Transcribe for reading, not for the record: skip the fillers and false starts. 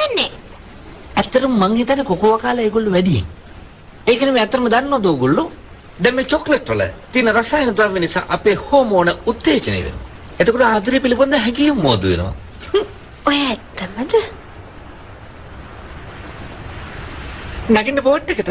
දන්නේ. ඇත්තටම මං හිතන්නේ කොකෝ කාලා ඒගොල්ලෝ වැඩියෙන්. ඒක නෙමෙයි ඇත්තටම දන්නවද ඕගොල්ලෝ? දැන් මේ චොක්ලට් වල තියෙන රසායන ද්‍රව්‍ය නිසා අපේ හෝමෝන උත්තේජනය වෙනවා. එතකොට ආදරය පිළිබඳ හැඟීම් මෝදු වෙනවා. ඔය ඇත්තමද? නගින්න බෝට් එකට